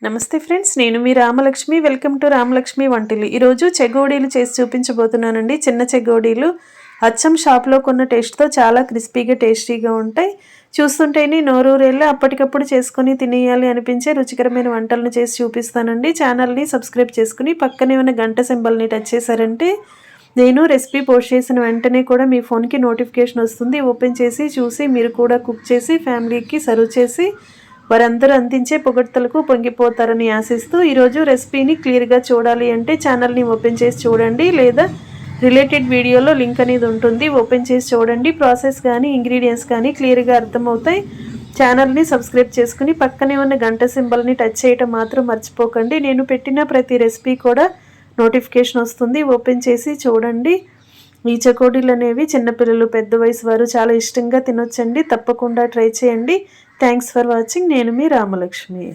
నమస్తే ఫ్రెండ్స్, నేను మీ రామలక్ష్మి. Welcome to Ramalakshmi Vantillu. ఈరోజు చెగోడీలు చేసి చూపించబోతున్నానండి. చిన్న చెగోడీలు అచ్చం షాప్లో కొన్న టేస్ట్తో చాలా క్రిస్పీగా టేస్టీగా ఉంటాయి. చూస్తుంటేనే నోరూరేళ్ళ అప్పటికప్పుడు చేసుకొని తినేయాలి అనిపించే రుచికరమైన వంటలను చేసి చూపిస్తానండి. ఛానల్ని సబ్స్క్రైబ్ చేసుకుని పక్కనే ఉన్న గంట సింబల్ని టచ్ చేశారంటే నేను రెసిపీ పోస్ట్ చేసిన వెంటనే కూడా మీ ఫోన్కి నోటిఫికేషన్ వస్తుంది. ఓపెన్ చేసి చూసి మీరు కూడా కుక్ చేసి ఫ్యామిలీకి సర్వ్ చేసి వారందరూ అందించే పొగడ్తలకు పొంగిపోతారని ఆశిస్తూ ఈరోజు రెసిపీని క్లియర్గా చూడాలి అంటే ఛానల్ని ఓపెన్ చేసి చూడండి, లేదా రిలేటెడ్ వీడియోలో లింక్ అనేది ఉంటుంది, ఓపెన్ చేసి చూడండి. ప్రాసెస్ కానీ ఇంగ్రీడియంట్స్ కానీ క్లియర్గా అర్థమవుతాయి. ఛానల్ని సబ్స్క్రైబ్ చేసుకుని పక్కనే ఉన్న గంట సింబల్ని టచ్ చేయటం మాత్రం మర్చిపోకండి. నేను పెట్టిన ప్రతి రెసిపీ కూడా నోటిఫికేషన్ వస్తుంది, ఓపెన్ చేసి చూడండి. ఈ చకోడీలు అనేవి చిన్నపిల్లలు, పెద్ద వయసు వారు చాలా ఇష్టంగా తినొచ్చండి. తప్పకుండా ట్రై చేయండి. Thanks for watching. నేను మీ రామలక్ష్మి.